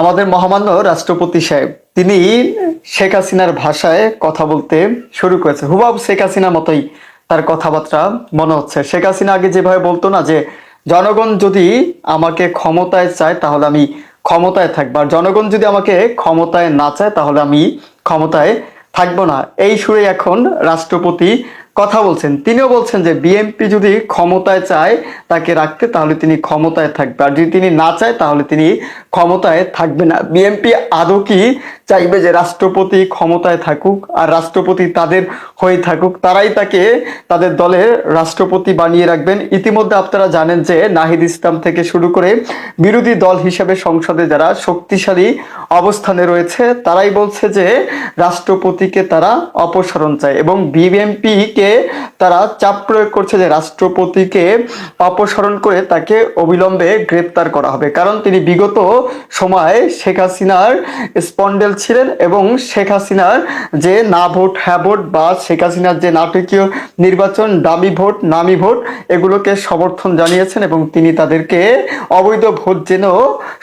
আমাদের মহামান্য রাষ্ট্রপতি সাহেব তিনি শেখ হাসিনার ভাষায় কথা বলতে শুরু করেছে। হুবহু শেখ হাসিনার মতোই তার কথাবার্তা মনে হচ্ছে। শেখ হাসিনা আগে যেভাবে বলতো না, যে জনগণ যদি আমাকে ক্ষমতায় চায় তাহলে আমি ক্ষমতায় থাকবো, আর জনগণ যদি আমাকে ক্ষমতায় না চায় তাহলে আমি ক্ষমতায় থাকবো না, এই সুরে এখন রাষ্ট্রপতি কথা বলছেন। তিনিও বলছেন যে বিএনপি যদি ক্ষমতায় চায় তাকে রাখতে, তাহলে তিনি ক্ষমতায় থাকবে, আর যদি তিনি না চায় তাহলে তিনি ক্ষমতায় থাকবে না। বিএনপি আদৌ কি চাইবে যে রাষ্ট্রপতি ক্ষমতায় থাকুক আর রাষ্ট্রপতি তাদের হয়ে থাকুক, তারাই তাকে তাদের দলের রাষ্ট্রপতি বানিয়ে রাখবেন? ইতিমধ্যে আপনারা জানেন যে নাহিদ ইসলাম থেকে শুরু করে বিরোধী দল হিসেবে সংসদে যারা শক্তিশালী অবস্থানে রয়েছে তারাই বলছে যে রাষ্ট্রপতিকে তারা অপসারণ চায়, এবং বিএনপিকে তারা চাপ প্রয়োগ করছে যে রাষ্ট্রপতিকে অপসারণ করে তাকে অবিলম্বে গ্রেপ্তার করা হবে, কারণ তিনি বিগত সময়ে শেখ হাসিনার স্পন্ডেল ছিলেন, এবং শেখ হাসিনার যে না ভোট হ্যাঁ ভোট বা শেখ হাসিনার যে নাটকীয় নির্বাচন দামি ভোট নামি ভোট এগুলোকে সমর্থন জানিয়েছেন, এবং তিনি তাদেরকে অবৈধ ভোট যেন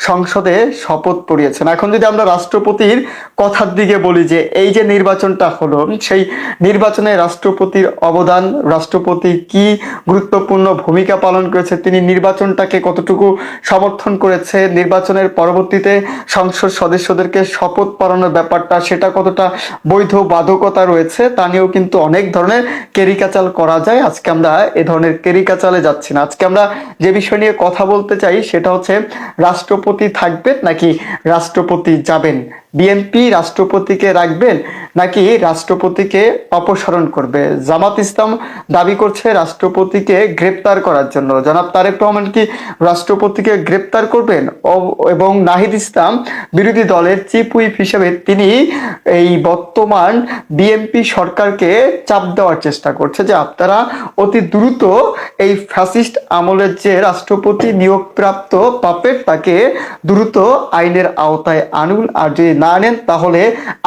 সংসদে শপথ পড়িয়েছেন। এখন যদি আমরা রাষ্ট্রপতির কথার দিকে বলি যে এই যে নির্বাচনটা হলো, সেই নির্বাচনে রাষ্ট্রপতির অবদান, রাষ্ট্রপতি কি গুরুত্বপূর্ণ ভূমিকা পালন করেছে, তিনি নির্বাচনটাকে কতটুকু সমর্থন করেছে, নির্বাচনের পরবর্তীতে সংসদ সদস্যদেরকে শপথ পড়ানোর ব্যাপারটা সেটা কতটা বৈধ বাধকতা রয়েছে, তা নিয়েও কিন্তু অনেক ধরনের কেরিকাচাল করা যায়। আজকে আমরা এ ধরনের কেরিকাচালে যাচ্ছি না। আজকে আমরা যে বিষয় নিয়ে কথা বলতে চাই সেটা হচ্ছে রাষ্ট্রপতি থাকবেন নাকি রাষ্ট্রপতি যাবেন? বিএনপি রাষ্ট্রপতিকে রাখবেন নাকি রাষ্ট্রপতিকে অপসারণ করবে? জামাত ইসলাম দাবি করছে রাষ্ট্রপতিকে গ্রেপ্তার করার জন্য। জনাব তারেক রহমান কি রাষ্ট্রপতিকে গ্রেপ্তার করবেন? এবং নাহিদ ইসলাম বিরোধী দলের চিফ হুইপ হিসেবে তিনি এই বর্তমান বিএনপি সরকারকে চাপ দেওয়ার চেষ্টা করছে যে আপনারা অতি দ্রুত এই ফ্যাসিস্ট আমলের যে রাষ্ট্রপতি নিয়োগপ্রাপ্ত পাপেট তাকে দ্রুত আইনের আওতায় আনুন, আর যদি না আনেন তাহলে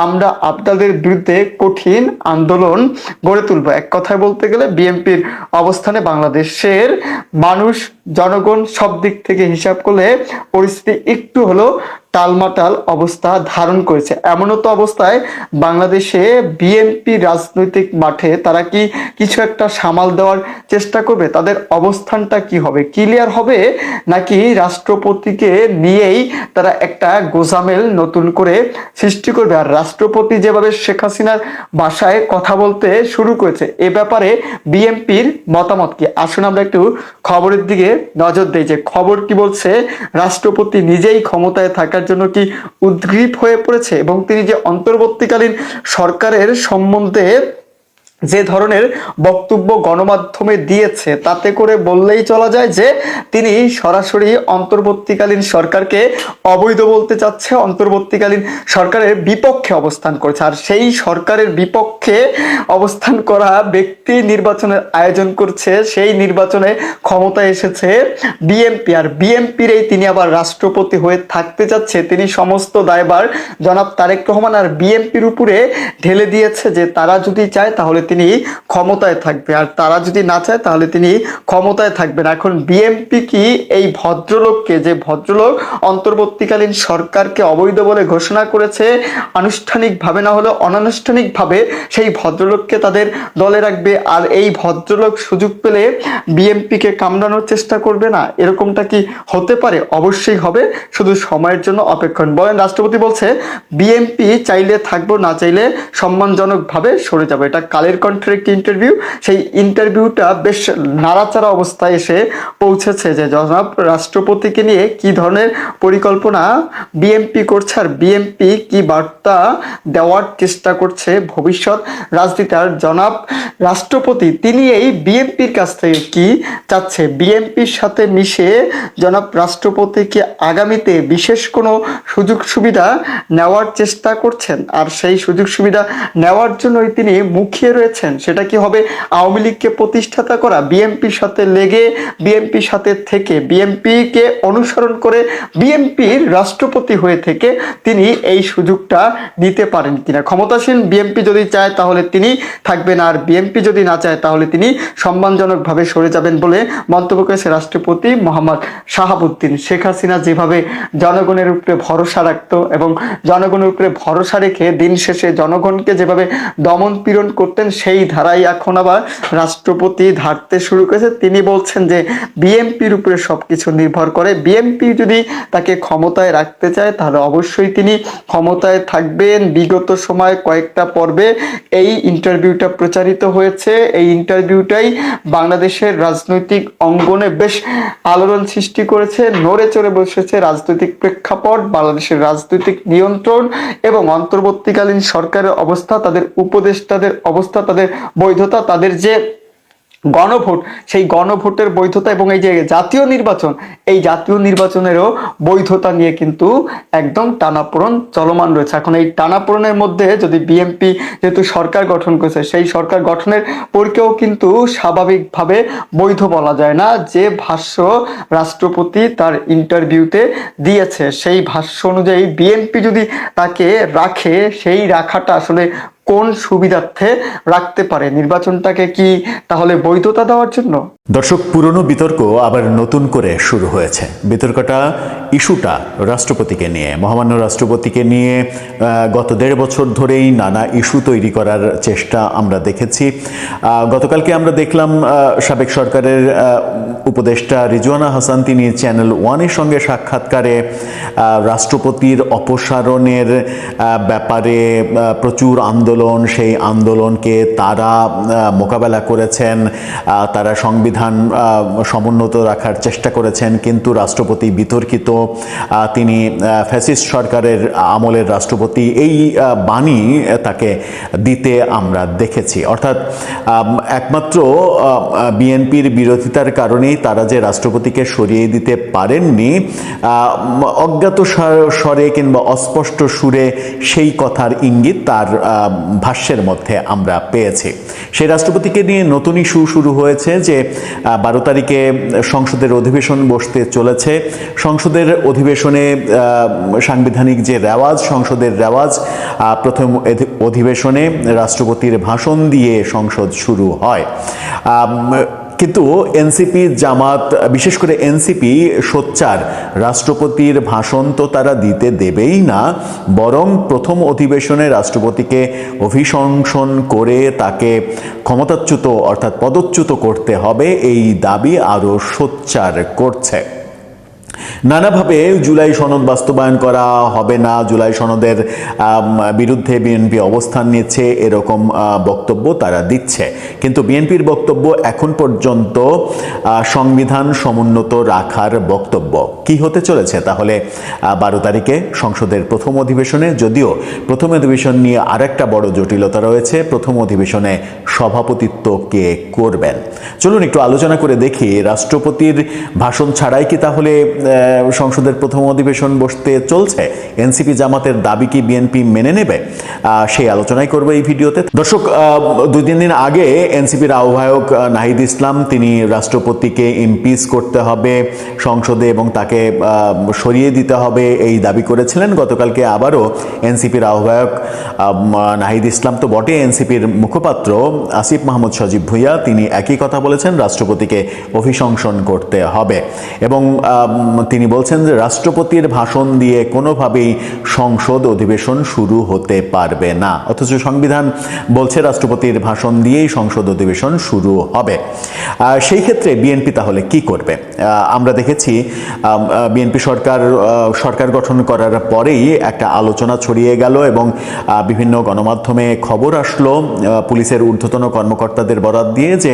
আমরা আপনাদের বিরুদ্ধে কঠিন আন্দোলন গড়ে তুলব। এক কথায় বলতে গেলে বিএনপির অবস্থানে বাংলাদেশের মানুষ জনগণ সব দিক থেকে হিসাব করলে পরিস্থিতি একটু হলো টালমাটাল অবস্থা ধারণ করেছে। এমনও তো অবস্থায় বাংলাদেশে বিএনপি রাজনৈতিক মাঠে তারা কি কিছু একটা সামাল দেওয়ার চেষ্টা করবে? তাদের অবস্থানটা কি হবে? ক্লিয়ার হবে নাকি রাষ্ট্রপতিকে নিয়েই তারা একটা গোজামেল নতুন করে সৃষ্টি করবে? আর রাষ্ট্রপতি যেভাবে শেখ হাসিনার ভাষায় কথা বলতে শুরু করেছে, এ ব্যাপারে বিএনপির মতামত কি? আসুন আমরা একটু খবরের দিকে নজর দেই যে খবর কি বলছে। রাষ্ট্রপতি নিজেই ক্ষমতায় থাকার জন্য কি উদ্গ্রীব হয়ে পড়েছে, এবং তিনি যে অন্তর্বর্তীকালীন সরকারের সম্বন্ধে যে ধরনের বক্তব্য গণমাধ্যমে দিয়েছে তাতে করে বললেই চলা যায় যে তিনি সরাসরি অন্তর্বর্তীকালীন সরকারকে অবৈধ বলতে চাচ্ছে, অন্তর্বর্তীকালীন সরকারের বিপক্ষে অবস্থান করেছে। আর সেই সরকারের বিপক্ষে অবস্থান করা ব্যক্তি নির্বাচনের আয়োজন করছে, সেই নির্বাচনে ক্ষমতায় এসেছে বিএনপি, আর বিএনপির এই তিনি আবার রাষ্ট্রপতি হয়ে থাকতে চাচ্ছে। তিনি সমস্ত দায়ভার জনাব তারেক রহমান আর বিএনপির উপরে ঢেলে দিয়েছে যে তারা যদি চায় তাহলে তিনি ক্ষমতায় থাকবে, আর তারা যদি না চায় তাহলে তিনি ক্ষমতায় থাকবে না। এখন বিএনপি কি এই ভদ্রলোককে, যে ভদ্রলোক অন্তর্বর্তীকালীন সরকারকে অবৈধ বলে ঘোষণা করেছে আনুষ্ঠানিকভাবে না হলেও অনানুষ্ঠানিকভাবে, সেই ভদ্রলোককে তাদের দলে রাখবে, আর এই ভদ্রলোক সুযোগ পেলে বিএনপিকে কামড়ানোর চেষ্টা করবে না? এরকমটা কি হতে পারে? অবশ্যই হবে, শুধু সময়ের জন্য অপেক্ষা বলেন। রাষ্ট্রপতি বলছে বিএনপি চাইলে থাকবো, না চাইলে সম্মানজনকভাবে সরে যাবে। এটা কালের কণ্ঠের একটি ইন্টারভিউ। সেই ইন্টারভিউটা বেশ নাড়াচাড়া অবস্থায় এসে পৌঁছেছে যে জনাব রাষ্ট্রপতিকে নিয়ে কি ধরনের পরিকল্পনা বিএনপি করছে, আর বিএনপি কি বার্তা দেওয়ার চেষ্টা করছে ভবিষ্যৎ রাজনীতি। আর জনাব রাষ্ট্রপতি তিনি এই বিএনপির কাছ থেকে কি চাচ্ছে, বিএনপির সাথে মিশে জনাব রাষ্ট্রপতিকে আগামীতে বিশেষ কোনো সুযোগ সুবিধা নেওয়ার চেষ্টা করছেন, আর সেই সুযোগ সুবিধা নেওয়ার জন্যই তিনি মুখিয়ে রয়েছেন হয়েছেন সেটা কি হবে আওয়ামী লীগকে প্রতিষ্ঠাতা করা, বিএনপির সাথে লেগে, বিএনপির সাথে থেকে, বিএনপিকে অনুসরণ করে বিএনপির রাষ্ট্রপতি হয়ে থেকে তিনি এই সুযোগটা নিতে পারেন কিনা। ক্ষমতাসীন বিএনপি যদি চায় তাহলে তিনি থাকবেন, আর বিএনপি যদি না চায় তাহলে তিনি সম্মানজনকভাবে সরে যাবেন বলে মন্তব্য করেছে রাষ্ট্রপতি মোহাম্মদ শাহাবুদ্দিন। শেখ হাসিনা যেভাবে জনগণের উপরে ভরসা রাখত এবং জনগণের উপরে ভরসা রেখে দিন শেষে জনগণকে যেভাবে দমন পীড়ন করতেন, সেই ধারাই এখন আবার রাষ্ট্রপতি ধারতে শুরু করেছে। তিনি বলছেন যে বিএনপির উপরে সবকিছু নির্ভর করে, বিএনপি যদি তাকে ক্ষমতায় রাখতে চায় তাহলে অবশ্যই তিনি ক্ষমতায় থাকবেন। বিগত সময় কয়েকটা পর্বে এই ইন্টারভিউটা প্রচারিত হয়েছে। এই ইন্টারভিউটাই বাংলাদেশের রাজনৈতিক অঙ্গনে বেশ আলোড়ন সৃষ্টি করেছে, নড়ে চড়ে বসেছে রাজনৈতিক প্রেক্ষাপট, বাংলাদেশের রাজনৈতিক নিয়ন্ত্রণ এবং অন্তর্বর্তীকালীন সরকারের অবস্থা, তাদের উপদেষ্টাদের অবস্থা, তাদের বৈধতা, তাদের যে গণভোট, সেই গণভোটের বৈধতা এবং এই যে জাতীয় নির্বাচন, এই জাতীয় নির্বাচনেরও বৈধতা নিয়ে কিন্তু একদম টানাপোড়েন চলমান রয়েছে। এখন এই টানাপোড়েনের মধ্যে যদি বিএনপি যেহেতু সরকার গঠন করেছে, সেই সরকার গঠনের পরকেও কিন্তু স্বাভাবিকভাবে বৈধ বলা যায় না। যে ভাষ্য রাষ্ট্রপতি তার ইন্টারভিউতে দিয়েছে, সেই ভাষ্য অনুযায়ী বিএনপি যদি তাকে রাখে, সেই রাখাটা আসলে কোন সুবিধার্থে রাখতে পারে? নির্বাচনটাকে কি তাহলে বৈধতা দেওয়ার জন্য? দর্শক, পুরনো বিতর্ক আবার নতুন করে শুরু হয়েছে। বিতর্কটা, ইস্যুটা রাষ্ট্রপতিকে নিয়ে, মহামান্য রাষ্ট্রপতিকে নিয়ে গত 1.5 বছর ধরেই নানা ইস্যু তৈরি করার চেষ্টা আমরা দেখেছি। গতকালকে আমরা দেখলাম সাবেক সরকারের উপদেষ্টা রিজওয়ানা হাসান তিনি চ্যানেল 1-এর সঙ্গে সাক্ষাৎকারে রাষ্ট্রপতির অপসারণের ব্যাপারে প্রচুর আন্দোলন, সেই আন্দোলনকে তারা মোকাবেলা করেছেন, তারা সংবিধান সমুন্নত রাখার চেষ্টা করেছেন, কিন্তু রাষ্ট্রপতি বিতর্কিত, তিনি ফ্যাসিস্ট সরকারের আমলের রাষ্ট্রপতি, এই বাণী তাকে দিতে আমরা দেখেছি। অর্থাৎ একমাত্র বিএনপির বিরোধিতার কারণেই তারা যে রাষ্ট্রপতিকে সরিয়ে দিতে পারেননি, অজ্ঞাত স্বরে কিংবা অস্পষ্ট সুরে সেই কথার ইঙ্গিত তার ভাষ্যের মধ্যে আমরা পেয়েছি। সেই রাষ্ট্রপতিকে নিয়ে নতুন ইস্যু শুরু হয়েছে যে 12 তারিখে সংসদের অধিবেশন বসতে চলেছে। সংসদের অধিবেশনে সাংবিধানিক যে রেওয়াজ, সংসদের রেওয়াজ, প্রথম অধিবেশনে রাষ্ট্রপতির ভাষণ দিয়ে সংসদ শুরু হয়। কিন্তু এনসিপি, জামাত, বিশেষ করে এনসিপি সোচ্চার রাষ্ট্রপতির ভাষণ তো তারা দিতে দেবেই না, বরং প্রথম অধিবেশনে রাষ্ট্রপতিকে অভিশংসন করে তাকে ক্ষমতাচ্যুত অর্থাৎ পদচ্যুত করতে হবে, এই দাবি আরও সোচ্চার করছে। নানাভাবে জুলাই সনদ বাস্তবায়ন করা হবে না, জুলাই সনদের বিরুদ্ধে বিএনপি অবস্থান নিচ্ছে, এরকম বক্তব্য তারা দিচ্ছে। কিন্তু বিএনপির বক্তব্য এখন পর্যন্ত সংবিধান সমুন্নত রাখার বক্তব্য। কি হতে চলেছে তাহলে 12 তারিখে সংসদের প্রথম অধিবেশনে? যদিও প্রথম অধিবেশন নিয়ে আরেকটা বড় জটিলতা রয়েছে, প্রথম অধিবেশনে সভাপতিত্ব কে করবেন। চলুন একটু আলোচনা করে দেখি, রাষ্ট্রপতির ভাষণ ছাড়াই কি তাহলে সংসদের প্রথম অধিবেশন বসতে চলছে? এনসিপি জামাতের দাবি কি বিএনপি মেনে নেবে? সেই আলোচনাই করবো এই ভিডিওতে। দর্শক, 2-3 দিন আগে এনসিপির আহ্বায়ক নাহিদ ইসলাম তিনি রাষ্ট্রপতিকে ইমপিচ করতে হবে সংসদে এবং তাকে সরিয়ে দিতে হবে এই দাবি করেছিলেন। গতকালকে আবারও এনসিপির আহ্বায়ক নাহিদ ইসলাম তো বটে, এনসিপির মুখপাত্র আসিফ মাহমুদ সজীব ভুঁইয়া তিনি একই কথা বলেছেন, রাষ্ট্রপতিকে অভিশংসন করতে হবে। এবং তিনি বলছেন যে রাষ্ট্রপতির ভাষণ দিয়ে কোনোভাবেই সংসদ অধিবেশন শুরু হতে পারবে না, অথচ সংবিধান বলছে রাষ্ট্রপতির ভাষণ দিয়েই সংসদ অধিবেশন শুরু হবে। সেই ক্ষেত্রে বিএনপি তাহলে কি করবে? আমরা দেখেছি বিএনপি সরকার গঠন করার পরেই একটা আলোচনা ছড়িয়ে গেল এবং বিভিন্ন গণমাধ্যমে খবর আসলো পুলিশের ঊর্ধ্বতন কর্মকর্তাদের বরাত দিয়ে যে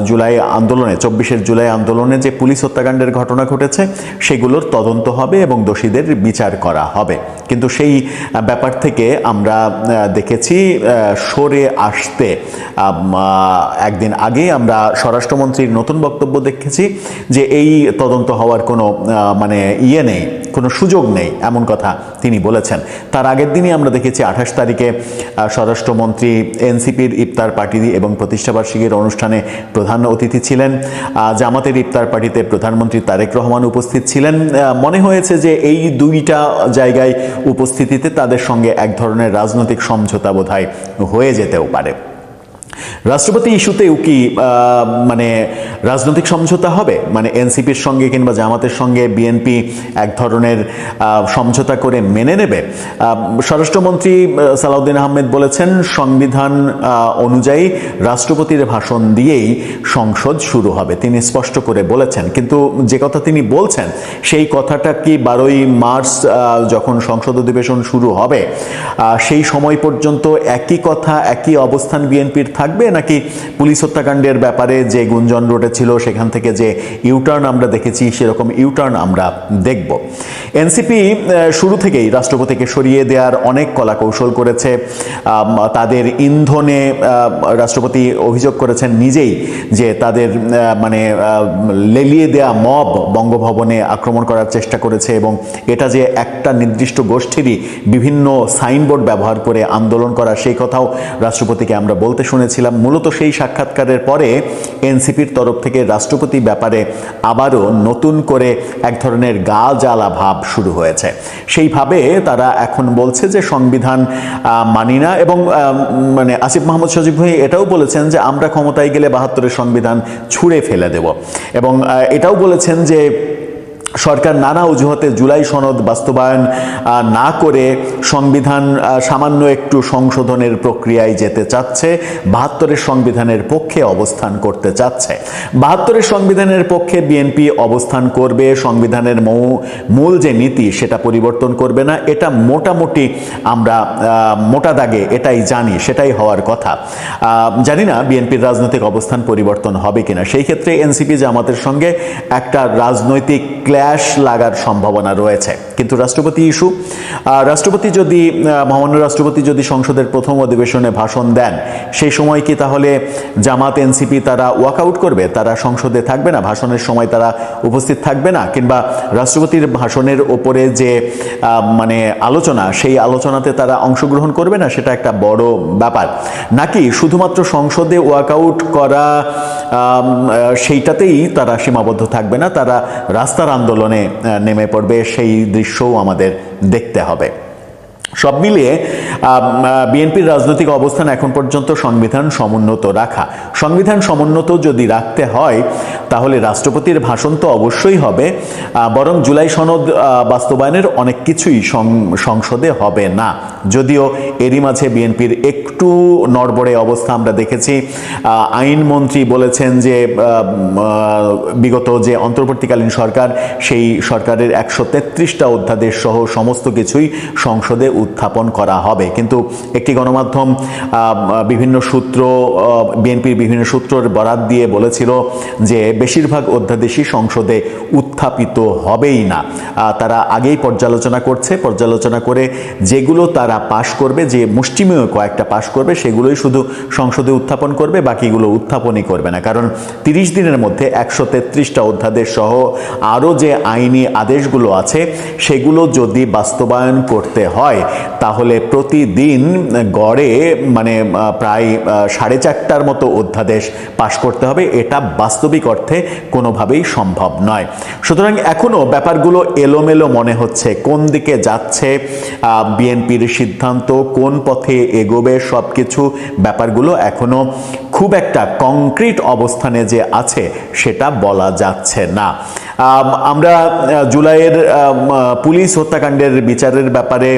জুলাই আন্দোলনে, 24 জুলাই আন্দোলনে যে পুলিশ হত্যাকাণ্ডের ঘটনা ঘটেছে, সেগুলোর তদন্ত হবে এবং দোষীদের বিচার করা হবে। কিন্তু সেই ব্যাপার থেকে আমরা দেখেছি সরে আসতে একদিন আগে আমরা স্বরাষ্ট্রমন্ত্রীর নতুন বক্তব্য দেখেছি যে এই তদন্ত হওয়ার কোনো মানে ইয়ে নেই, কোনো সুযোগ নেই, এমন কথা তিনি বলেছেন। তার আগের দিনই আমরা দেখেছি 28 তারিখে স্বরাষ্ট্রমন্ত্রী এনসিপির ইফতার পার্টি এবং প্রতিষ্ঠাবার্ষিকীর অনুষ্ঠানে প্রধান অতিথি ছিলেন। জামাতের ইফতার পার্টিতে প্রধানমন্ত্রী তারেক রহমান উপস্থিত ছিলেন। মনে হয়েছে যে এই দুইটা জায়গায় উপস্থিতিতে তাদের সঙ্গে এক ধরনের রাজনৈতিক সমঝোতা বোধহয় হয়ে যেতেও পারে। রাষ্ট্রপতি ইস্যুতেও কি মানে রাজনৈতিক সমঝোতা হবে, মানে এনসিপির সঙ্গে কিংবা জামাতের সঙ্গে বিএনপি এক ধরনের সমঝোতা করে মেনে নেবে? স্বরাষ্ট্রমন্ত্রী সালাউদ্দিন আহমেদ বলেছেন সংবিধান অনুযায়ী রাষ্ট্রপতির ভাষণ দিয়েই সংসদ শুরু হবে, তিনি স্পষ্ট করে বলেছেন। কিন্তু যে কথা তিনি বলছেন সেই কথাটা কি 12ই মার্চ যখন সংসদ অধিবেশন শুরু হবে সেই সময় পর্যন্ত একই কথা একই অবস্থান বিএনপির থাকবে, নাকি পুলিশ হত্যাকাণ্ডের ব্যাপারে যে গুঞ্জন রটেছিল সেখান থেকে যে ইউটার্ন আমরা দেখেছি সেরকম ইউটার্ন আমরা দেখব? এনসিপি শুরু থেকেই রাষ্ট্রপতিকে সরিয়ে দেওয়ার অনেক কলাকৌশল করেছে। তাদের ইন্ধনে রাষ্ট্রপতি অভিযোগ করেছেন নিজেই যে তাদের মানে লেলিয়ে দেয়া মব বঙ্গভবনে আক্রমণ করার চেষ্টা করেছে এবং এটা যে একটা নির্দিষ্ট গোষ্ঠীরই বিভিন্ন সাইনবোর্ড ব্যবহার করে আন্দোলন করা, সেই কথাও রাষ্ট্রপতিকে আমরা বলতে শুনেছিলাম। মূলত সেই সাক্ষাৎকারের পরে এনসিপির তরফ থেকে রাষ্ট্রপতি ব্যাপারে আবারও নতুন করে এক ধরনের গা জ্বালা ভাব শুরু হয়েছে। সেইভাবে তারা এখন বলছে যে সংবিধান মানি না এবং মানে আসিফ মাহমুদ সজীব ভাই এটাও বলেছেন যে আমরা ক্ষমতায় গেলে 72-এর সংবিধান ছুঁড়ে ফেলে দেব এবং এটাও বলেছেন যে সরকার নানা অজুহাতে জুলাই সনদ বাস্তবায়ন না করে সংবিধান সামান্য একটু সংশোধনের প্রক্রিয়ায় যেতে চাচ্ছে, 72-এর সংবিধানের পক্ষে অবস্থান করতে চাচ্ছে। 72-এর সংবিধানের পক্ষে বিএনপি অবস্থান করবে, সংবিধানের মূল যে নীতি সেটা পরিবর্তন করবে না, এটা মোটামুটি আমরা মোটা দাগে এটাই জানি, সেটাই হওয়ার কথা। জানি না বিএনপির রাজনৈতিক অবস্থান পরিবর্তন হবে কিনা। সেই ক্ষেত্রে এনসিপি জামাতের সঙ্গে একটা রাজনৈতিক ক্ল্যাশ লাগার সম্ভাবনা রয়েছে। কিন্তু রাষ্ট্রপতি ইস্যু, মহামান্য রাষ্ট্রপতি যদি সংসদের প্রথম অধিবেশনে ভাষণ দেন সেই সময় কি তাহলে জামাত এনসিপি তারা ওয়াকআউট করবে, তারা সংসদে থাকবে না, ভাষণের সময় তারা উপস্থিত থাকবে না, কিংবা রাষ্ট্রপতির ভাষণের ওপরে যে মানে আলোচনা সেই আলোচনাতে তারা অংশগ্রহণ করবে না? সেটা একটা বড় ব্যাপার। নাকি শুধুমাত্র সংসদে ওয়াকআউট করা সেইটাতেই তারা সীমাবদ্ধ থাকবে না, তারা রাস্তার আন্দোলনে নেমে পড়বে, সেই দৃশ্যও আমাদের দেখতে হবে। সব মিলিয়ে বিএনপির রাজনৈতিক অবস্থান এখন পর্যন্ত সংবিধান সমুন্নত রাখা। সংবিধান সমুন্নত যদি রাখতে হয় তাহলে রাষ্ট্রপতির ভাষণ তো অবশ্যই হবে, বরং জুলাই সনদ বাস্তবায়নের অনেক কিছুই সংসদে হবে না। যদিও এরই মাঝে বিএনপির একটু নড়বড়ে অবস্থা আমরা দেখেছি। আইনমন্ত্রী বলেছেন যে বিগত যে অন্তর্বর্তীকালীন সরকার সেই সরকারের 133টা অধ্যাদেশ সহ সমস্ত কিছুই সংসদে উত্থাপন করা হবে। কিন্তু একটি গণমাধ্যম বিভিন্ন সূত্র, বিএনপির বিভিন্ন সূত্রের বরাত দিয়ে বলেছিল যে বেশিরভাগ অধ্যাদেশই সংসদে উত্থাপিত হবেই না। তারা আগেই পর্যালোচনা করে যেগুলো তারা পাশ করবে, যে মুষ্টিমেয় কয়েকটা পাশ করবে সেগুলোই শুধু সংসদে উত্থাপন করবে, বাকিগুলো উত্থাপনই করবে না। কারণ 30 দিনের মধ্যে 133টা অধ্যাদেশ সহ আরও যে আইনি আদেশগুলো আছে সেগুলো যদি বাস্তবায়ন করতে হয় তাহলে প্রতিদিন গড়ে মানে প্রায় 4.5টার মতো অধ্যাদেশ পাশ করতে হবে। এটা বাস্তবিক অর্থে কোনোভাবেই সম্ভব নয়। সুতরাং এখনও ব্যাপারগুলো এলোমেলো মনে হচ্ছে। কোন দিকে যাচ্ছে বিএনপির সিদ্ধান্ত, কোন পথে এগোবে, সব কিছু ব্যাপারগুলো এখনও খুব একটা কংক্রিট অবস্থানে যে আছে সেটা বলা যাচ্ছে না। আমরা জুলাইয়ের পুলিশ হত্যাকাণ্ডের বিচারের ব্যাপারে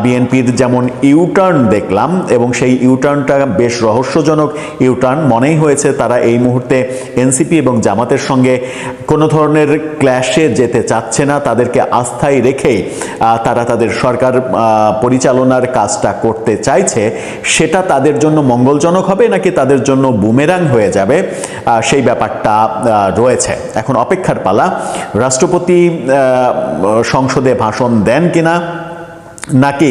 বিএনপির যেমন ইউটার্ন দেখলাম এবং সেই ইউটার্নটা বেশ রহস্যজনক ইউটার্ন মনেই হয়েছে। তারা এই মুহূর্তে এনসিপি এবং জামাতের সঙ্গে কোনো ধরনের ক্ল্যাশে যেতে চাচ্ছে না, তাদেরকে আস্থায় রেখেই তারা তাদের সরকার পরিচালনার কাজটা করতে চাইছে। সেটা তাদের জন্য মঙ্গলজনক হবে নাকি তাদের জন্য বুমেরাং হয়ে যাবে সেই ব্যাপারটা রয়েছে। এখন অপেক্ষার পালা রাষ্ট্রপতি সংসদে ভাষণ দেন কিনা, নাকি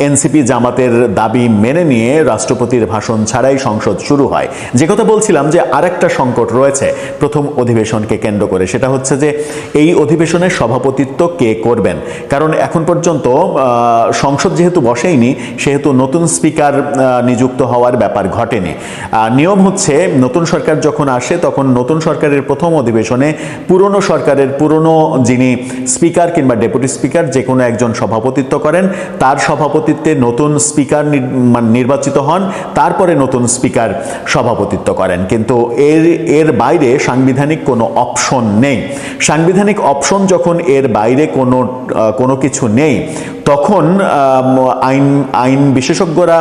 এনসিপি জামাতের দাবি মেনে নিয়ে রাষ্ট্রপতির ভাষণ ছাড়াই সংসদ শুরু হয়। যে কথা বলছিলাম যে আরেকটা সংকট রয়েছে প্রথম অধিবেশনকে কেন্দ্র করে, সেটা হচ্ছে যে এই অধিবেশনের সভাপতিত্ব কে করবেন। কারণ এখন পর্যন্ত সংসদ যেহেতু বসেইনি, সেহেতু নতুন স্পিকার নিযুক্ত হওয়ার ব্যাপার ঘটেনি। নিয়ম হচ্ছে নতুন সরকার যখন আসে তখন নতুন সরকারের প্রথম অধিবেশনে পুরনো সরকারের পুরনো যিনি স্পিকার কিংবা ডেপুটি স্পিকার যে কোনো একজন সভাপতি করেন, তার সভাপতিত্বে নতুন স্পিকার নির্বাচিত হন, তারপরে নতুন স্পিকার সভাপতিত্ব করেন। কিন্তু এর বাইরে সাংবিধানিক কোনো অপশন নেই। সাংবিধানিক অপশন যখন এর বাইরে কোনো কিছু নেই, তখন আইন বিশেষজ্ঞরা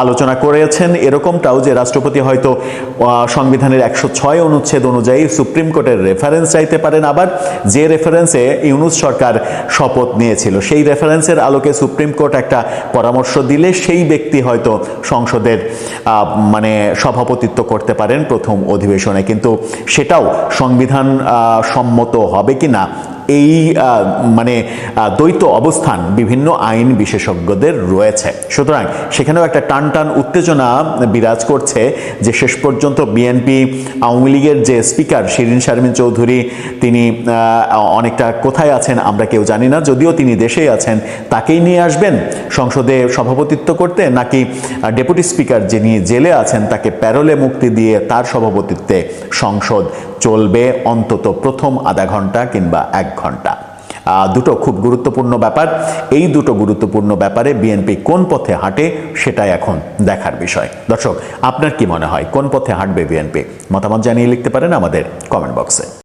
আলোচনা করেছেন এরকমটাও যে রাষ্ট্রপতি হয়তো সংবিধানের 106 অনুচ্ছেদ অনুযায়ী সুপ্রিম কোর্টের রেফারেন্স চাইতে পারেন, আবার যে রেফারেন্সে ইউনূস সরকার শপথ নিয়েছিল সেই রেফারেন্সের আলোকে সুপ্রিম কোর্ট একটা পরামর্শ দিলে সেই ব্যক্তি হয়তো সংসদের সভাপতিত্ব করতে পারেন প্রথম অধিবেশনে। কিন্তু সেটাও সংবিধান সম্মত হবে কিনা, এই দ্বৈত অবস্থান বিভিন্ন আইন বিশেষজ্ঞদের রয়েছে। সুতরাং সেখানেও একটা টান উত্তেজনা বিরাজ করছে যে শেষ পর্যন্ত বিএনপি আওয়ামী লীগের যে স্পিকার শিরীন শারমিন চৌধুরী, তিনি অনেকটা কোথায় আছেন আমরা কেউ জানি না, যদিও তিনি দেশেই আছেন, তাকেই নিয়ে আসবেন সংসদে সভাপতিত্ব করতে, নাকি ডেপুটি স্পিকার যিনি জেলে আছেন তাকে প্যারোলে মুক্তি দিয়ে তার সভাপতিত্বে সংসদ চলবে অন্তত প্রথম আধা ঘন্টা কিংবা 1 ঘন্টা। দুটো খুব গুরুত্বপূর্ণ ব্যাপার। এই দুটো গুরুত্বপূর্ণ ব্যাপারে বিএনপি কোন পথে হাঁটে সেটাই এখন দেখার বিষয়। দর্শক, আপনার কি মনে হয় কোন পথে হাঁটবে বিএনপি? মতামত জানিয়ে লিখতে পারেন আমাদের কমেন্ট বক্সে।